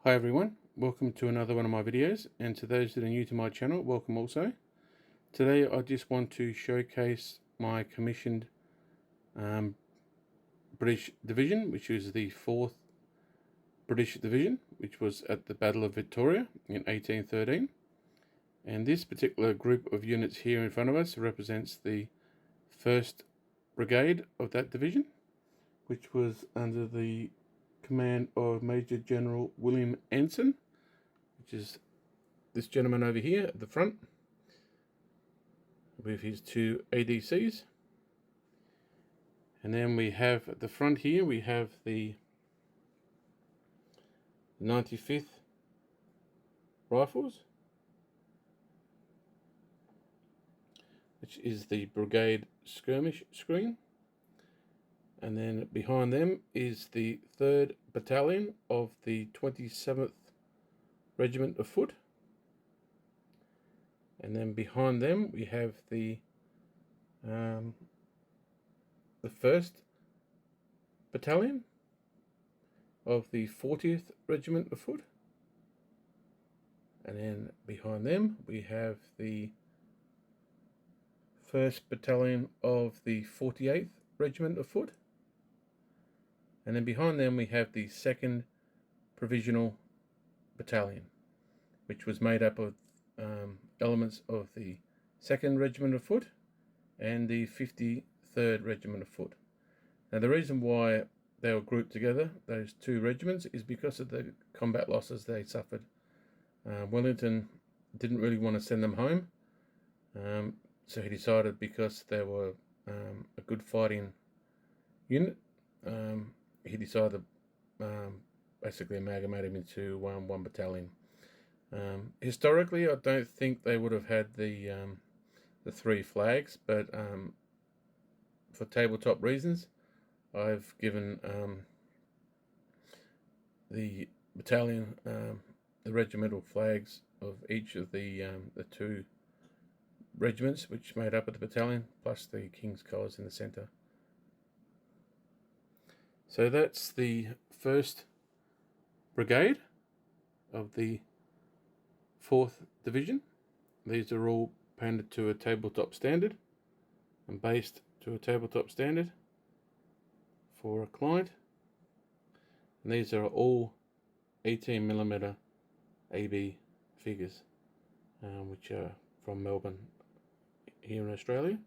Hi everyone, welcome to another one of my videos, and to those that are new to my channel, welcome also. Today I just want to showcase my commissioned British Division, which is the 4th British Division, which was at the Battle of Vitoria in 1813. And this particular group of units here in front of us represents the 1st Brigade of that division, which was under the command of Major General William Anson, which is this gentleman over here at the front with his two ADCs. And then we have at the front here, we have the 95th Rifles, which is the brigade skirmish screen. And then behind them is the 3rd Battalion of the 27th Regiment of Foot. And then behind them we have the 1st Battalion of the 40th Regiment of Foot. And then behind them we have the 1st Battalion of the 48th Regiment of Foot. And then behind them we have the 2nd Provisional Battalion, which was made up of elements of the 2nd Regiment of Foot and the 53rd Regiment of Foot. Now the reason why they were grouped together, those two regiments, is because of the combat losses they suffered. Wellington didn't really want to send them home, so he decided, because they were a good fighting unit, he decided to basically amalgamate them into one battalion. Historically, I don't think they would have had the 3 flags, but for tabletop reasons, I've given the battalion the regimental flags of each of the 2 regiments which made up of the battalion, plus the King's colours in the centre. So that's the 1st Brigade of the 4th Division. These are all painted to a tabletop standard and based to a tabletop standard for a client. And these are all 18mm AB figures, which are from Melbourne here in Australia.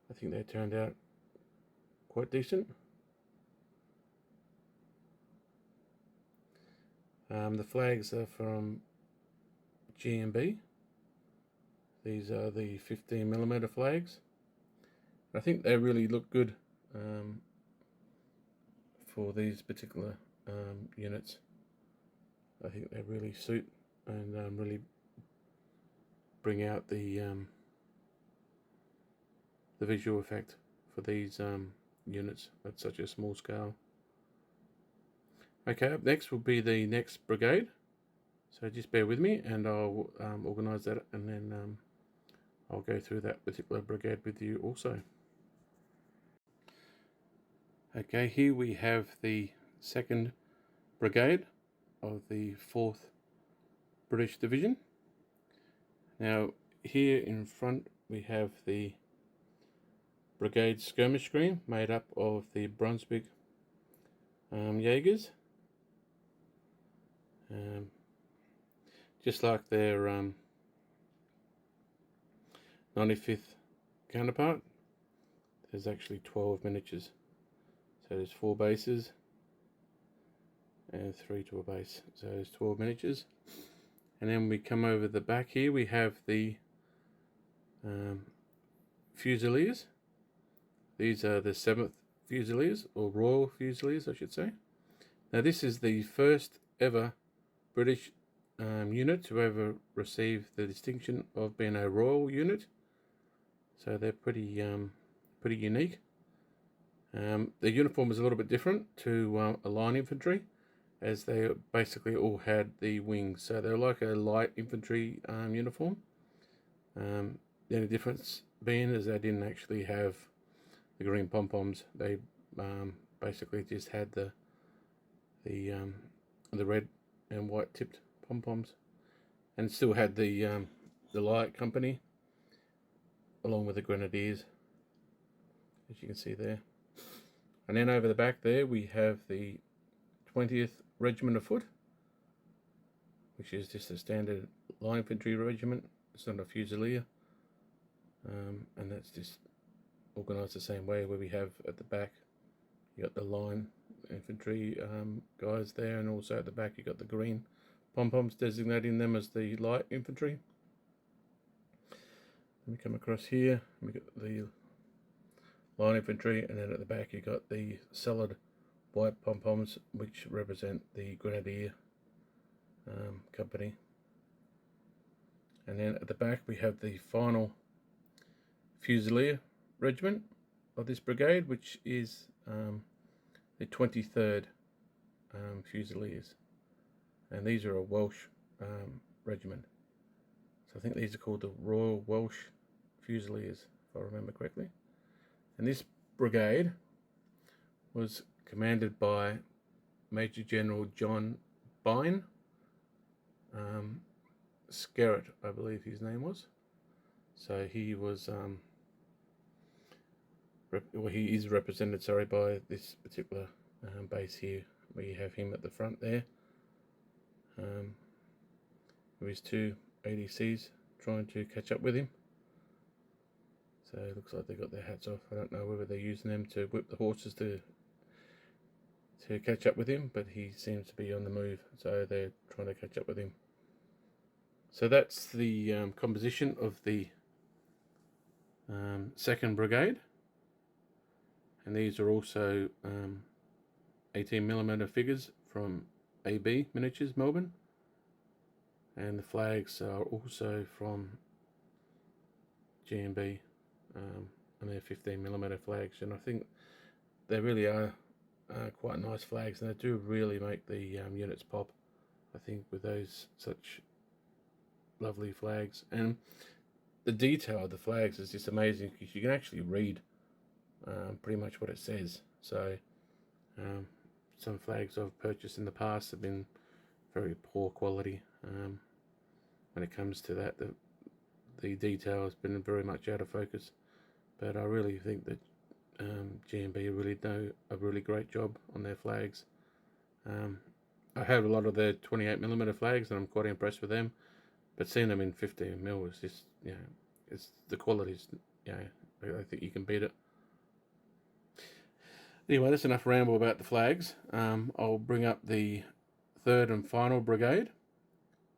I think they turned out quite decent. The flags are from G&B. These are the 15mm flags. I think they really look good for these particular units. I think they really suit and really bring out the visual effect for these units at such a small scale. Okay, up next will be the next brigade, so just bear with me and I'll organise that, and then I'll go through that particular brigade with you also. Okay, here we have the 2nd Brigade of the 4th British Division. Now here in front we have the brigade skirmish screen made up of the Brunswick Jaegers, just like their 95th counterpart. There's actually 12 miniatures, so there's 4 bases and 3 to a base, so there's 12 miniatures. And then we come over the back here, we have the Fusiliers. These are the 7th Fusiliers, or Royal Fusiliers I should say. Now this is the first ever British unit to ever receive the distinction of being a Royal unit, so they're pretty unique. The uniform is a little bit different to a line infantry, as they basically all had the wings, so they're like a light infantry uniform. The only difference being is they didn't actually have the green pom-poms. They basically just had the the red and white tipped pom-poms, and still had the light company along with the grenadiers, as you can see there. And then over the back there we have the 20th Regiment of Foot, which is just a standard line infantry regiment. It's not a fusilier, and that's just organised the same way, where we have at the back you got the line infantry guys there, and also at the back you got the green pom-poms designating them as the light infantry. Let me come across here, we got the line infantry, and then at the back you got the solid white pom-poms, which represent the grenadier company. And then at the back we have the final Fusilier regiment of this brigade, which is the 23rd Fusiliers, and these are a Welsh regiment. So I think these are called the Royal Welsh Fusiliers, if I remember correctly. And this brigade was commanded by Major General John Byne Skerritt, I believe his name was. So he was he is represented, sorry, by this particular base here, where you have him at the front there, with his two ADCs trying to catch up with him. So it looks like they got their hats off. I don't know whether they're using them to whip the horses to catch up with him, but he seems to be on the move, so they're trying to catch up with him. So that's the composition of the 2nd Brigade, and these are also 18mm figures from AB Miniatures Melbourne, and the flags are also from GMB, and they're 15mm flags, and I think they really are quite nice flags, and they do really make the units pop, I think, with those such lovely flags. And the detail of the flags is just amazing, because you can actually read pretty much what it says. So some flags I've purchased in the past have been very poor quality. When it comes to that, the detail has been very much out of focus, but I really think that GMB really do a really great job on their flags. I have a lot of their 28mm flags, and I'm quite impressed with them, but seeing them in 15mm is just, you know, it's the quality's, you know, I think you can beat it. Anyway, that's enough ramble about the flags. I'll bring up the 3rd and final brigade,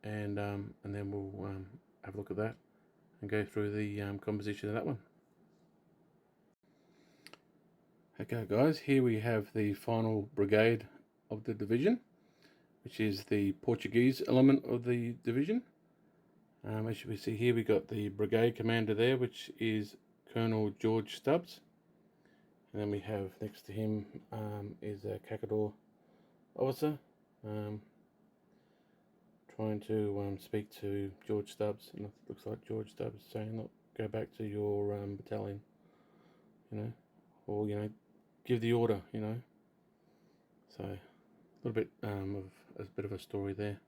and then we'll have a look at that and go through the composition of that one. Okay guys, here we have the final brigade of the division, which is the Portuguese element of the division. As you can see here, we got the brigade commander there, which is Colonel George Stubbs, and then we have next to him is a Cacador officer, trying to speak to George Stubbs, and it looks like George Stubbs is saying, look, go back to your battalion, you know, or, you know, give the order, you know. So a little bit of a bit of a story there.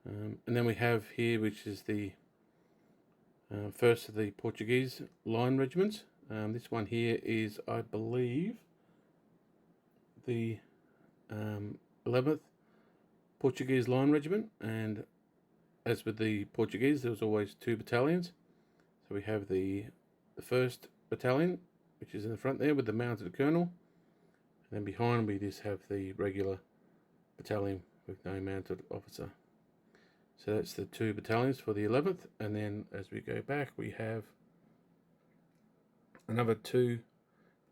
And then we have here, which is the first of the Portuguese line regiments. This one here is, I believe, the 11th Portuguese line regiment, and as with the Portuguese, there was always 2 battalions. So we have the 1st battalion, which is in the front there with the mounted colonel, and then behind we just have the regular battalion with no mounted officer. So that's the 2 battalions for the 11th, and then as we go back we have another 2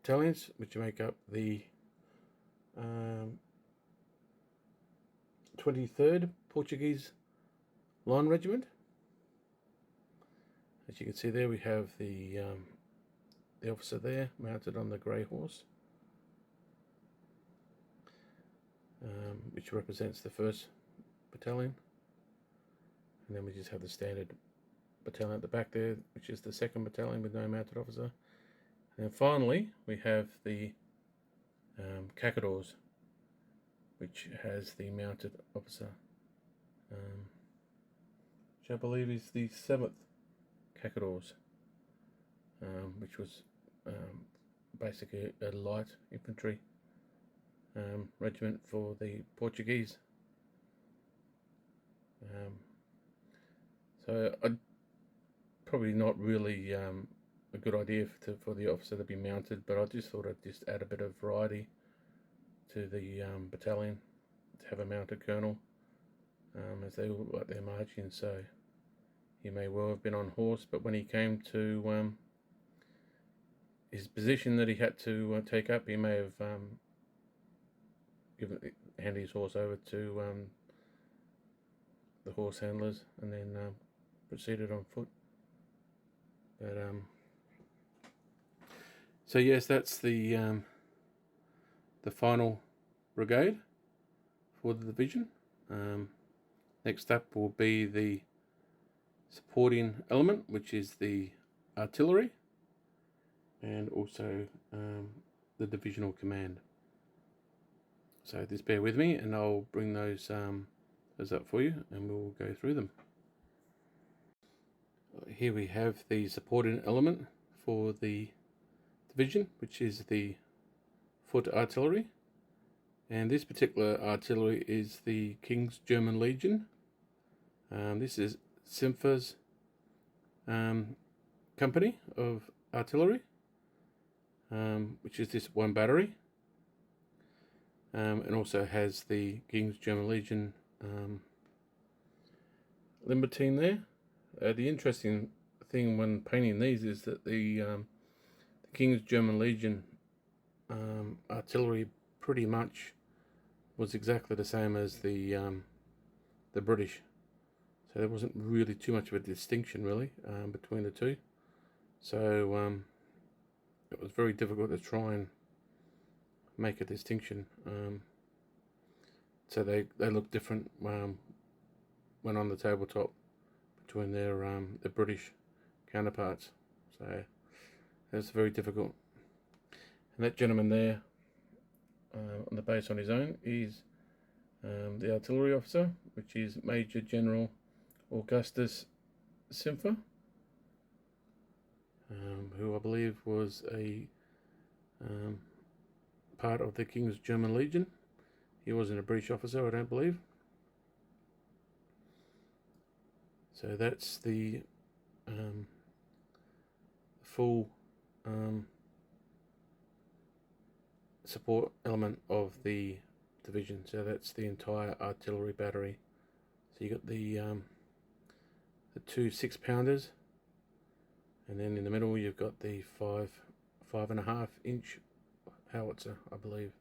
battalions which make up the 23rd Portuguese line regiment. As you can see there, we have the officer there mounted on the grey horse, which represents the 1st battalion. And then we just have the standard battalion at the back there, which is the 2nd battalion with no mounted officer. And then finally we have the Cacadors, which has the mounted officer, which I believe is the 7th Cacadors, which was basically a light infantry regiment for the Portuguese. So probably not really a good idea for the officer to be mounted, but I just thought I'd just add a bit of variety to the battalion to have a mounted colonel, as they all like their marching. So he may well have been on horse, but when he came to his position that he had to take up, he may have handed his horse over to the horse handlers, and then proceeded on foot. But so yes, that's the final brigade for the division. Next up will be the supporting element, which is the artillery, and also the divisional command. So just bear with me, and I'll bring those up for you, and we'll go through them. Here we have the supporting element for the division, which is the foot artillery, and this particular artillery is the King's German Legion. This is Simfa's company of artillery, which is this one battery, and also has the King's German Legion limber team there. The interesting thing when painting these is that the King's German Legion artillery pretty much was exactly the same as the British, so there wasn't really too much of a distinction really between the two. So it was very difficult to try and make a distinction. So they look different when on the tabletop between their the British counterparts. So that's very difficult. And that gentleman there on the base on his own is the artillery officer, which is Major General Augustus Simfa, who I believe was a part of the King's German Legion. He wasn't a British officer, I don't believe. So that's the full support element of the division. So that's the entire artillery battery. So you got the 2 6-pounders, and then in the middle you've got the 5.5 inch howitzer, I believe.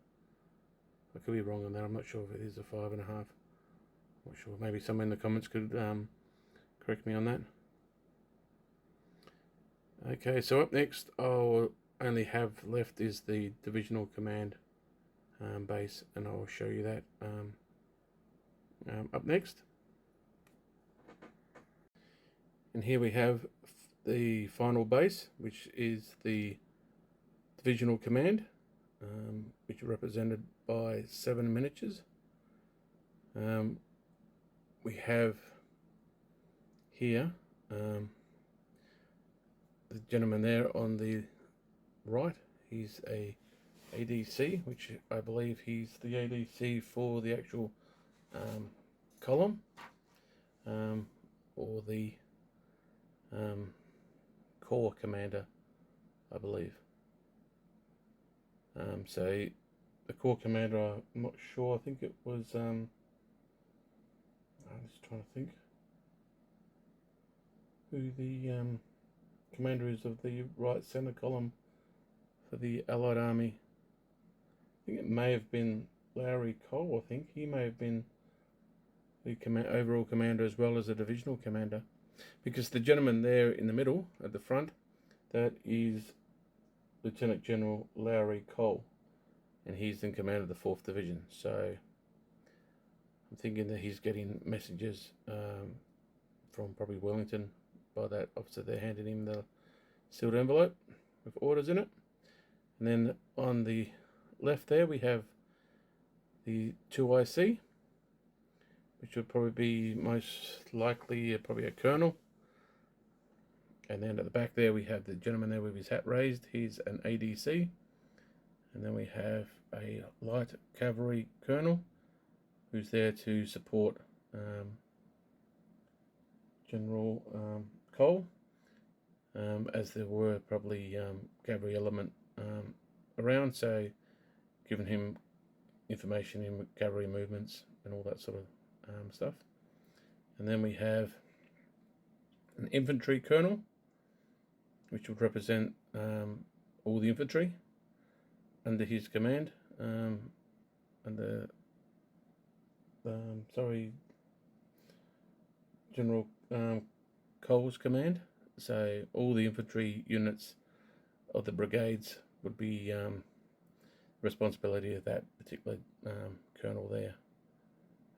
I could be wrong on that. I'm not sure if it is a 5.5. I'm not sure. Maybe someone in the comments could correct me on that. Okay, so up next I'll only have left is the divisional command base, and I'll show you that up next. And here we have the final base, which is the divisional command, which are represented by 7 miniatures. We have here the gentleman there on the right. He's a ADC, which I believe he's the ADC for the actual column, or the corps commander, I believe. So the corps commander, I'm not sure. I think it was. I'm just trying to think who the commander is of the right center column for the Allied Army. I think it may have been Lowry Cole. I think he may have been the overall commander as well as the divisional commander, because the gentleman there in the middle at the front, that is Lt-General Lowry Cole, and he's in command of the 4th Division. So I'm thinking that he's getting messages from probably Wellington by that officer there, handing him the sealed envelope with orders in it. And then on the left there we have the 2IC, which would probably be most likely probably a colonel. And then at the back there we have the gentleman there with his hat raised. He's an ADC. And then we have a light cavalry colonel who's there to support General Cole, as there were probably cavalry element around, so giving him information in cavalry movements and all that sort of stuff. And then we have an infantry colonel, which would represent all the infantry under his command, under General Cole's command. So all the infantry units of the brigades would be responsibility of that particular colonel there.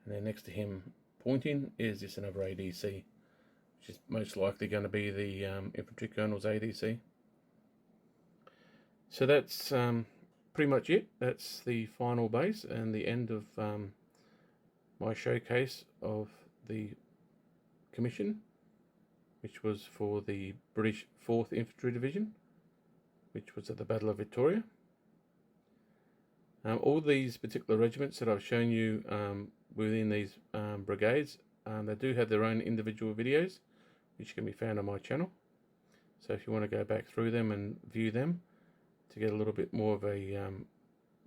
And then next to him pointing is just another ADC, which is most likely going to be the infantry colonel's ADC. So that's pretty much it. That's the final base and the end of my showcase of the commission, which was for the British 4th Infantry Division, which was at the Battle of Vitoria. All these particular regiments that I've shown you within these brigades, they do have their own individual videos, which can be found on my channel. So if you want to go back through them and view them to get a little bit more of a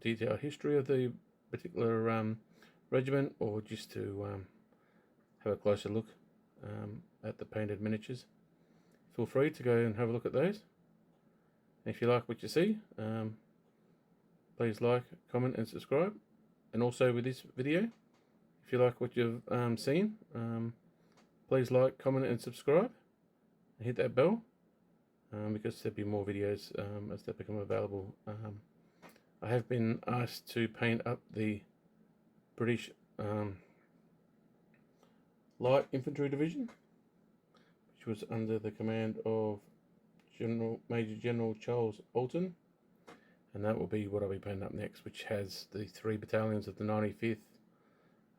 detailed history of the particular regiment, or just to have a closer look at the painted miniatures, feel free to go and have a look at those. And if you like what you see, please like, comment and subscribe. And also with this video, if you like what you've seen, please like, comment and subscribe, and hit that bell, because there'll be more videos as they become available. I have been asked to paint up the British Light Infantry Division, which was under the command of Major General Charles Alton, and that will be what I'll be painting up next, which has the 3 battalions of the 95th,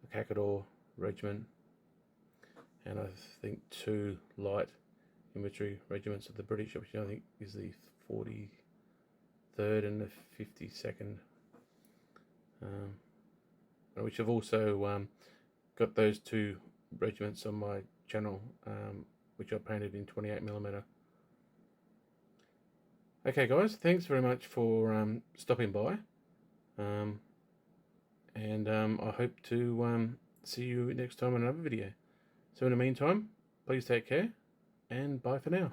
the Cacador Regiment, and I think 2 light infantry regiments of the British, which I think is the 43rd and the 52nd, which have also got those 2 regiments on my channel, which I painted in 28mm. Okay guys, thanks very much for stopping by, and I hope to see you next time in another video. So in the meantime, please take care, and bye for now.